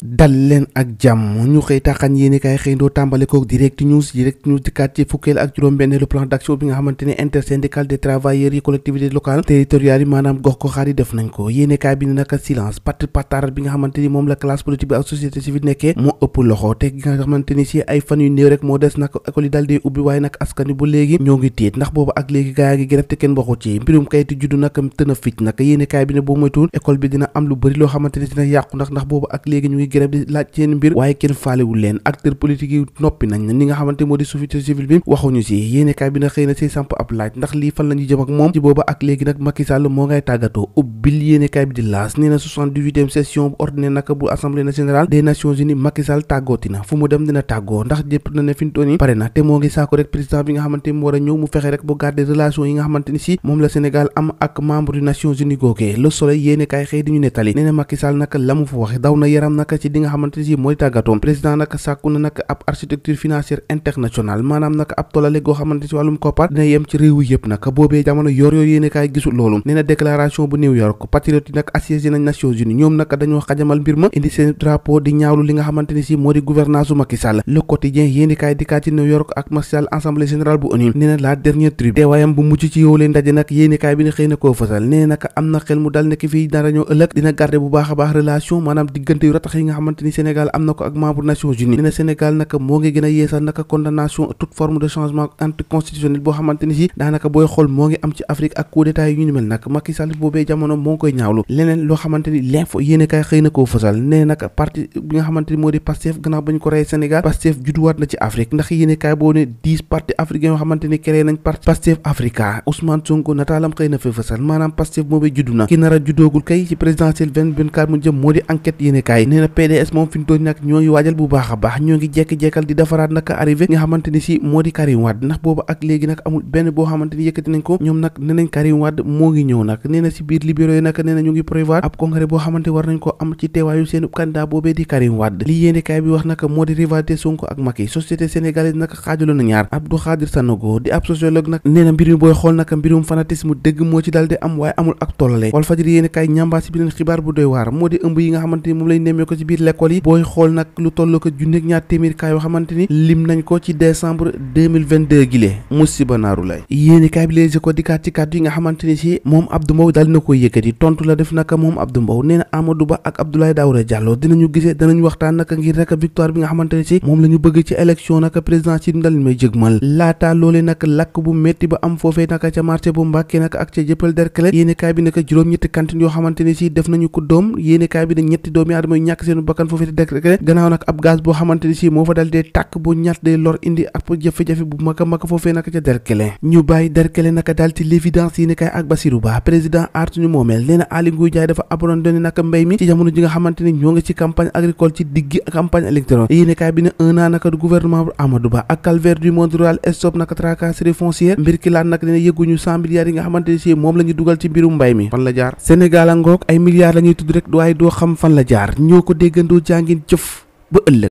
dal leen ak jàmm ñu xëy taxañ yéeni kaay xëyndoo tàmbale kook direct news dikkaat ci fukkeel ak juróom-benneelu plan d'action bi nga xamante ne intersyndical des travailleurs yi collectivités locales territoriales yi maanaam gox goxaat yi def nañ ko yéeni kaay bi ne naka silence pataaral bi nga xamante ni moom la classe politique bi ak société civile nekkee moo ëpp loxo te nga xamante ni si ay fan yu néew rek moo des nag école yi daal di ubbi waaye nag askan wi bu léegi ñoo ngi tiit ndax boobu ak léegi gaa ngi grève te kenn waxu ci mbirum kayitu juddu nag tën a ficc nag yéeni kaay bi ne boo moytuwul école bi dina am lu bëri loo xamante ni dina yàqu ndax boobu ak léegi ñu ngi grève di laaj seen mbir waaye kenn faalewul leen acteur politique yi noppi nañ ni nga xamante moo di société civile bi waxuñu si yéenekaay bi na xëy na si samp ab laaj ndax lii fan la ñuy jëm ak moom ci booba ak léegi nag Macky Sall moo ngay tàggatoo ubbil yéenekaay bi di laas nee na 78e session bu ordinaire nag bu assemblée nationale des nations unies Macky Sall tàggooti na fu mu dem dina tàggoo ndax jëpp na ne fi mu toll nii pare na te moo ngi saako rek président bi nga xamante mu war a ñëw mu fexe rek bu garder relation yi nga xamante ni si moom la Sénégal am ak membre des nations unies googee Le Soleil yéenekaay xëy di ñu nettali nee na Macky Sall nag la mu fa waxe daw na yaram nag ci di nga xamante ni si mooy tàggatoom président nag sàkku na nag ab architecture financière internationale maanaam nag ab tolale goo xamante si wàllum koppar dina yem ci réew yëpp nag boobee jamono yor yéene kaay gisul loolu nee na déclaration bu New York patriote yi nag assiégé nañ Nations Unies ñoom nag dañoo xajamal mbir ma indi seen drapeau di ñaawlu li nga xamante ni si moo di gouvernance u Macky Sall Le Quotidien yéene kaay dikkaat ci New York ak Macky Sall assemblée générale bu ONU nee na la dernière tribune teewaayam bu mucc ci yow leen ndaje nag yéene kaay bi ne xëy na koo fësal nee na nag am na xel mu dal nekk fii dara ñoo ëllëg dina garder bu baax a baax relation maanaam diggante yu ratax yi nga xamante ni Sénégal am na ko ak membre Nations Unies nee na Sénégal nag moo ngi gën a yeesal nag condamnation toute forme de changement anticonstitutionnel boo xamante ni si daanaka booy xool moo ngi am ci Afrique ak coup d'état yu ñu mel nag Macky Sall boobee jamono moo ngi koy ñaawlu leneen loo xamante ni l'info yéene kaay xëy na koo fësal nee nag parti bi nga xamante ni moo di Pastef gannaaw ba ñu ko rey Sénégal Pastef judduwaat na ci Afrique ndax yéene kaay boo ne 10 partis africains yoo xamante ni créé nañ parti Pastef Africa Ousmane Sonko nataalam xëy na fa fësal maanaam Pastef boobee juddu na ki nar a juddoogul kay ci présidentielle 2024 mu jëm moo di enquête yéene kaay nee na PDS moom fi ñu toll nag ñoo ngi waajal bu baax a baax ñoo ngi jekki-jekkal di defaraat naka arrivé nga xamante ni si moo di Karim Wade ndax boobu ak léegi nag amul benn boo xamante ni yëkkati nañ ko ñoom nag nee nañ Karim Wade moo ngi ñëw nag nee na si biir libéraux yi nag nee na ñu ngi prévoir ab congrès boo xamante war nañ ko am ci teewaayu seen candidat boobee di Karim Wade li yéenekaay bi wax nag moo di rivalité Sonko ak Macky société sénégalaise nag xaajalo na ñaar Abdou Khadir Sanogo di ab sociologue nag nee na mbir mi booy xool nag mbirum fanatisme dëgg moo ci dal di am waaye amul ak tollale Walfadjri yéenekaay ñambaa si beneen xibaar bu doy waar moo di ëmb yi nga xamante ni moom lay nemmee ko ci biir l'école yi booy xool nag lu toll ko junneeg ñaar téeméer kaa yoo xamante ni lim nañ ko ci décembre 2022 gile musiba naaru lay yéenekaay bi Les Échos dikkaat ci kàddu yi nga xamante ni si moom Abdou Mbow daal na koy yëkkati tontu la def naka moom Abdou Mbow nee na Amadou Ba ak Abdoulaye Daouda Diallo dinañu gisee danañ waxtaan naka ngir rek victoire bi nga xamante ni si moom la ñu bëgg ci élection naka présidentielle dal may jëgmal laata loolee nag lakk bu metti ba am foofee naka ca marché bu Mbàkke naka ak ca jëppal derkele yéenekaay bi naka juróom-ñetti cantine yoo xamante ni si def nañu ko doom yéenekaay bi ne ñetti doomi aadama yu ñàkk seenu bakkan foofee te derkele gannaaw nag ab gaz boo xamante ni si moo fa dal dee tàkk bu ñatt day lor indi ab jafe-jafe bu mag a mag foofee naka ca derkele ñu bàyyi derkele naka daal ci l'évidence yéenekaay ak Bassirou Ba président aar suñu moomeel nee na Aly Ngouille Ndiaye dafa abandonné naka mbéy mi ci jamono ji nga xamante ni ñoo ngi ci campagne agricole ci diggi campagne électorale yéenekaay bi ne un an naka du gouvernement bu Amadou Ba ak calvaire du monde rural stop naka tracasserie foncière mbir ki laat nag ne yëgguñu 100 milliards yi nga xamante ni si moom la ñu dugal ci mbirum mbay mi fan la jaar Sénégal a ngoog ay milliards la ñuy tudd rek waaye doo xam fan la jaar ñoo ko déggandoo jàngin jëf ba ëllëg